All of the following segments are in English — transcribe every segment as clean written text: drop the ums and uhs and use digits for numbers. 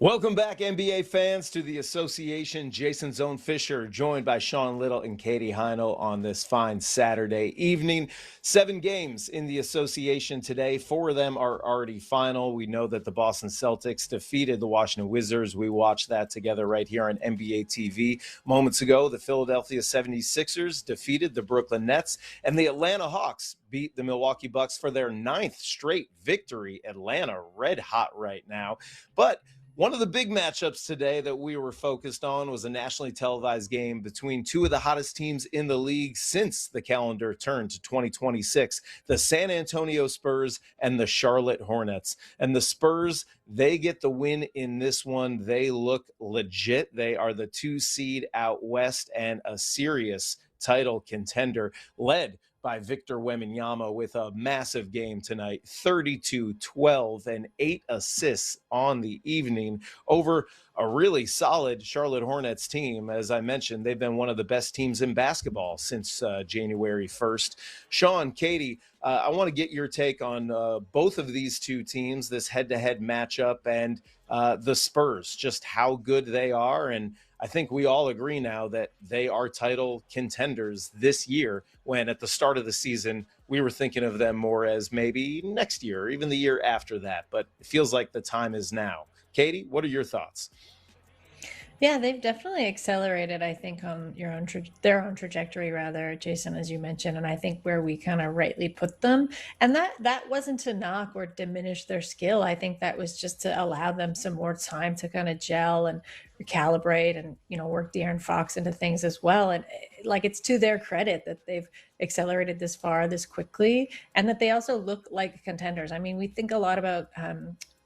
Welcome back, NBA fans, to the Association. Jason Zone Fisher, joined by Sean Little and Katie Heino on this fine Saturday evening. 7 games in the Association today. 4 of them are already final. We know that the Boston Celtics defeated the Washington Wizards. We watched that together right here on NBA TV. Moments ago, the Philadelphia 76ers defeated the Brooklyn Nets, and the Atlanta Hawks beat the Milwaukee Bucks for their 9th straight victory. Atlanta red hot right now. But one of the big matchups today that we were focused on was a nationally televised game between 2 of the hottest teams in the league since the calendar turned to 2026, the San Antonio Spurs and the Charlotte Hornets. And the Spurs, they get the win in this one. They look legit. They are the 2 seed out west and a serious title contender, led by Victor Wembanyama with a massive game tonight, 32, 12, and 8 assists on the evening over a really solid Charlotte Hornets team. As I mentioned, they've been one of the best teams in basketball since January 1st. Sean, Katie, I want to get your take on both of these 2 teams, this head-to-head matchup, and the Spurs, just how good they are. And I think we all agree now that they are title contenders this year, when at the start of the season, we were thinking of them more as maybe next year or even the year after that. But it feels like the time is now. Katie, what are your thoughts? Yeah, they've definitely accelerated, I think, on their own trajectory, rather, Jason, as you mentioned, and I think where we kind of rightly put them. And that wasn't to knock or diminish their skill. I think that was just to allow them some more time to kind of gel and recalibrate and, work De'Aaron Fox into things as well. And like, it's to their credit that they've accelerated this far, this quickly, and that they also look like contenders. I mean, we think a lot about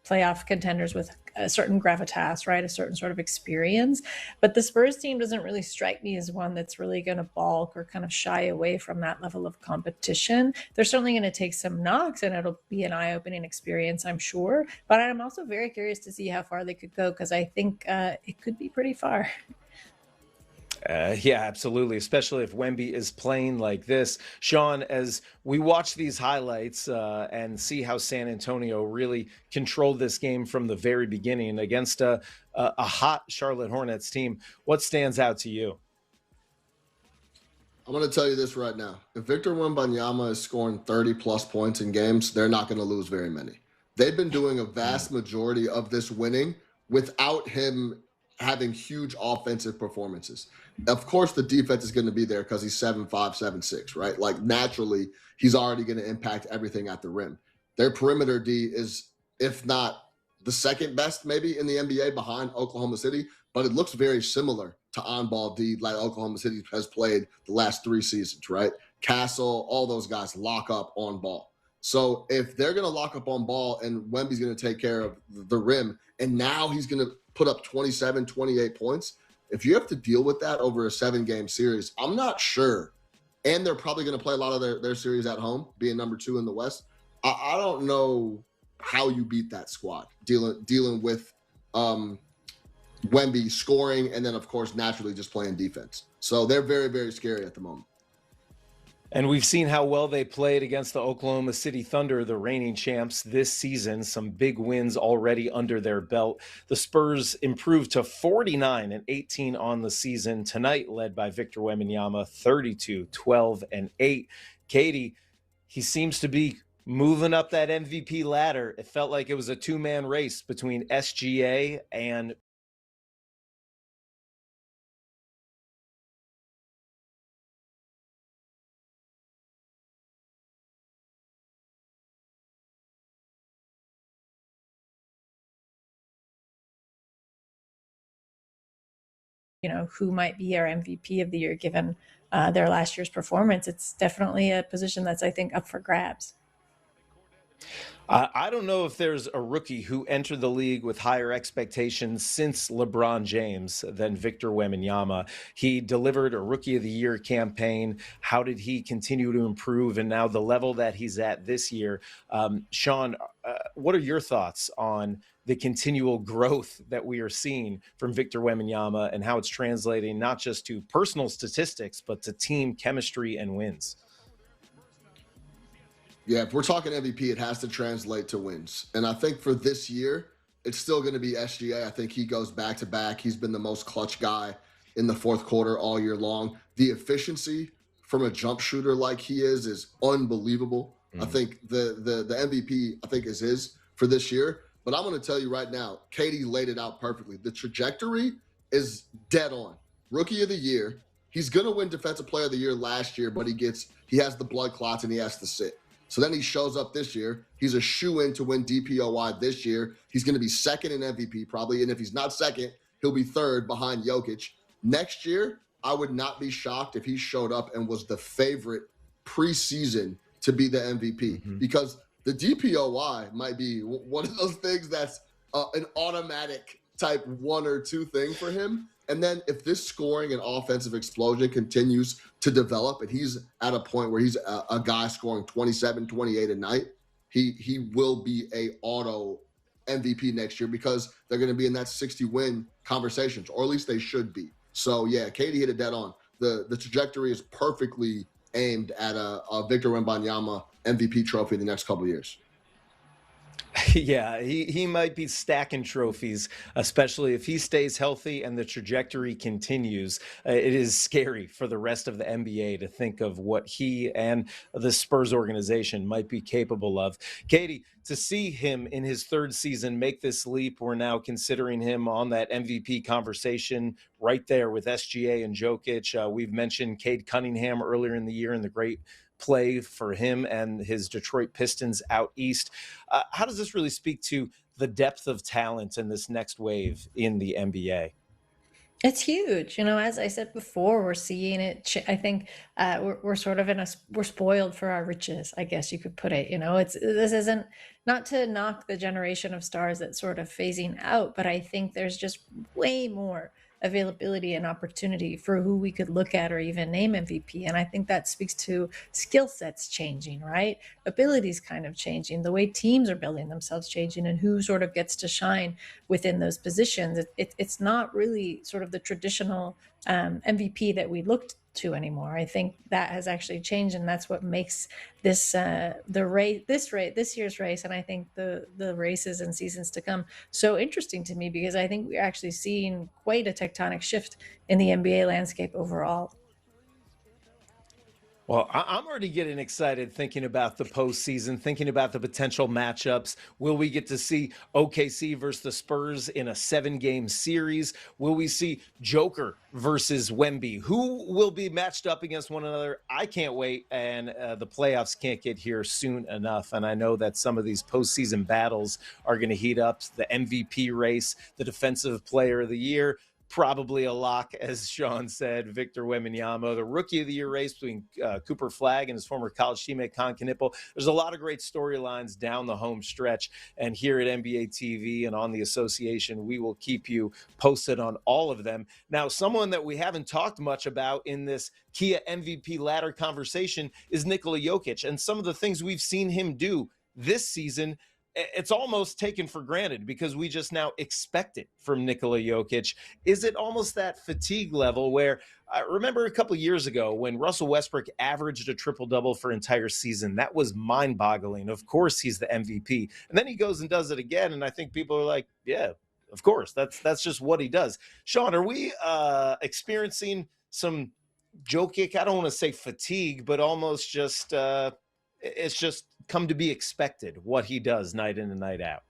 playoff contenders with a certain gravitas, right? A certain sort of experience. But the Spurs team doesn't really strike me as one that's really going to balk or kind of shy away from that level of competition. They're certainly going to take some knocks, and it'll be an eye-opening experience, I'm sure. But I'm also very curious to see how far they could go, because I think it could be pretty far. Yeah, absolutely, especially if Wemby is playing like this. Sean, as we watch these highlights and see how San Antonio really controlled this game from the very beginning against a hot Charlotte Hornets team, what stands out to you? I'm going to tell you this right now. If Victor Wembanyama is scoring 30-plus points in games, they're not going to lose very many. They've been doing a vast majority of this winning without him having huge offensive performances. Of course, the defense is going to be there because he's 7'5", 7'6", right? Like, naturally, he's already going to impact everything at the rim. Their perimeter D is, if not the second best maybe in the NBA behind Oklahoma City, but it looks very similar to on-ball D like Oklahoma City has played the last 3 seasons, right? Castle, all those guys lock up on ball. So if they're going to lock up on ball and Wemby's going to take care of the rim, and now he's going to put up 27, 28 points, if you have to deal with that over a 7-game series, I'm not sure. And they're probably going to play a lot of their series at home, being number 2 in the West. I don't know how you beat that squad, dealing with Wemby scoring and then, of course, naturally just playing defense. So they're very, very scary at the moment. And we've seen how well they played against the Oklahoma City Thunder, the reigning champs this season. Some big wins already under their belt. The Spurs improved to 49 and 18 on the season tonight, led by Victor Wembanyama, 32, 12, and 8. Katie, he seems to be moving up that MVP ladder. It felt like it was a 2-man race between SGA and Who might be our MVP of the year given their last year's performance. It's definitely a position that's, I think, up for grabs. I don't know if there's a rookie who entered the league with higher expectations since LeBron James than Victor Wembanyama. He delivered a Rookie of the Year campaign. How did he continue to improve? And now the level that he's at this year. Sean, what are your thoughts on the continual growth that we are seeing from Victor Wembanyama and how it's translating not just to personal statistics, but to team chemistry and wins? Yeah, if we're talking MVP, it has to translate to wins. And I think for this year, it's still going to be SGA. I think he goes back to back. He's been the most clutch guy in the fourth quarter all year long. The efficiency from a jump shooter like he is unbelievable. I think the MVP, I think, is his for this year. But I'm going to tell you right now, Katie laid it out perfectly. The trajectory is dead on. Rookie of the year. He's going to win Defensive Player of the Year last year, but he has the blood clots and he has to sit. So then he shows up this year. He's a shoe-in to win DPOY this year. He's going to be second in MVP probably. And if he's not second, he'll be third behind Jokic. Next year, I would not be shocked if he showed up and was the favorite preseason to be the MVP because the DPOY might be one of those things that's an automatic type 1 or 2 thing for him. And then if this scoring and offensive explosion continues to develop and he's at a point where he's a guy scoring 27, 28 a night, he will be a auto MVP next year because they're going to be in that 60-win conversations, or at least they should be. So, yeah, Katie hit it dead on. The trajectory is perfectly aimed at a Victor Wembanyama MVP trophy in the next couple of years. Yeah, he might be stacking trophies, especially if he stays healthy and the trajectory continues. It is scary for the rest of the NBA to think of what he and the Spurs organization might be capable of. Katie, to see him in his third season make this leap, we're now considering him on that MVP conversation right there with SGA and Jokic. We've mentioned Cade Cunningham earlier in the year and the great play for him and his Detroit Pistons out east. How does this really speak to the depth of talent in this next wave in the NBA? It's huge. As I said before, we're seeing it. I think we're sort of we're spoiled for our riches, I guess you could put it. This isn't, not to knock the generation of stars that's sort of phasing out, but I think there's just way more availability and opportunity for who we could look at or even name MVP. And I think that speaks to skill sets changing, right? Abilities kind of changing, the way teams are building themselves changing, and who sort of gets to shine within those positions. It's not really sort of the traditional MVP that we looked to anymore. I think that has actually changed, and that's what makes this this year's race, and I think the races and seasons to come, so interesting to me, because I think we're actually seeing quite a tectonic shift in the NBA landscape overall. Well, I'm already getting excited thinking about the postseason, thinking about the potential matchups. Will we get to see OKC versus the Spurs in a 7-game series? Will we see Joker versus Wemby? Who will be matched up against one another? I can't wait, and the playoffs can't get here soon enough. And I know that some of these postseason battles are going to heat up. The MVP race, the Defensive Player of the Year, probably a lock, as Sean said, Victor Wembanyama. The Rookie of the Year race between Cooper Flagg and his former college teammate Con Knipple. There's a lot of great storylines down the home stretch. And here at NBA TV and on the association, we will keep you posted on all of them. Now, someone that we haven't talked much about in this Kia MVP ladder conversation is Nikola Jokic. And some of the things we've seen him do this season, it's almost taken for granted because we just now expect it from Nikola Jokic. Is it almost that fatigue level where I remember a couple of years ago when Russell Westbrook averaged a triple-double for an entire season? That was mind-boggling. Of course he's the MVP. And then he goes and does it again, and I think people are like, yeah, of course. That's just what he does. Sean, are we experiencing some Jokic, I don't want to say fatigue, but almost just it's just come to be expected what he does night in and night out?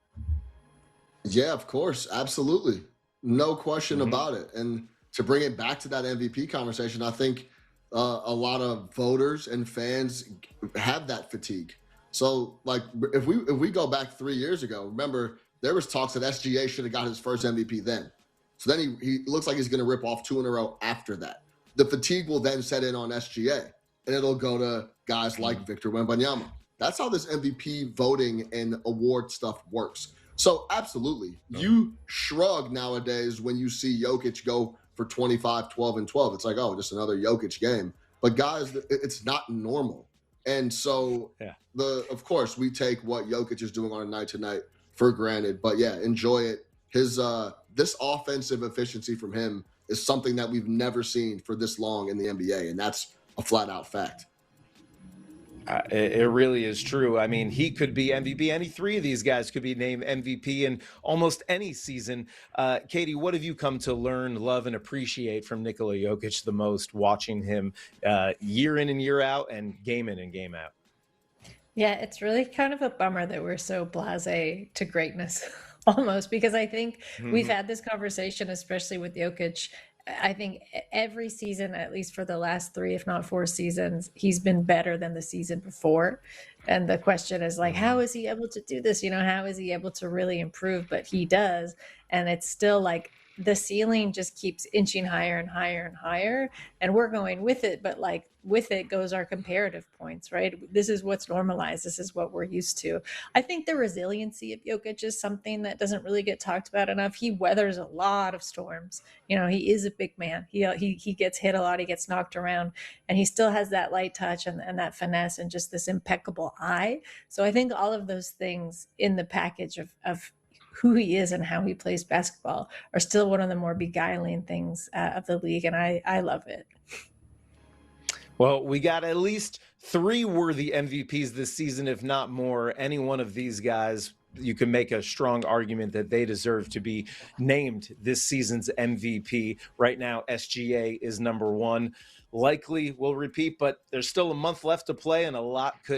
Yeah, of course. Absolutely. No question about it. And to bring it back to that MVP conversation, I think a lot of voters and fans have that fatigue. So, like, if we go back 3 years ago, remember, there was talks that SGA should have got his first MVP then. So then he looks like he's going to rip off 2 in a row after that. The fatigue will then set in on SGA, and it'll go to guys like Victor Wembanyama. That's how this MVP voting and award stuff works. So absolutely, you shrug nowadays when you see Jokic go for 25, 12, and 12. It's like, oh, just another Jokic game. But guys, it's not normal. And so, of course, we take what Jokic is doing on a night to night for granted. But yeah, enjoy it. His this offensive efficiency from him is something that we've never seen for this long in the NBA, and that's a flat out fact. It really is true. I mean, he could be MVP. Any three of these guys could be named MVP in almost any season. Katie, what have you come to learn, love, and appreciate from Nikola Jokic the most, watching him year in and year out and game in and game out? Yeah, it's really kind of a bummer that we're so blasé to greatness almost, because I think we've had this conversation, especially with Jokic. I think every season, at least for the last 3, if not 4 seasons, he's been better than the season before. And the question is like, how is he able to do this? How is he able to really improve? But he does. And it's still like the ceiling just keeps inching higher and higher and higher. And we're going with it. But like with it goes our comparative points, right? This is what's normalized. This is what we're used to. I think the resiliency of Jokic is something that doesn't really get talked about enough. He weathers a lot of storms. He is a big man. He gets hit a lot. He gets knocked around, and he still has that light touch and that finesse and just this impeccable eye. So I think all of those things in the package of who he is and how he plays basketball are still one of the more beguiling things of the league, and I love it. Well, we got at least 3 worthy MVPs this season, if not more. Any one of these guys, you can make a strong argument that they deserve to be named this season's MVP. Right now, SGA is number 1. Likely will repeat, but there's still a month left to play, and a lot could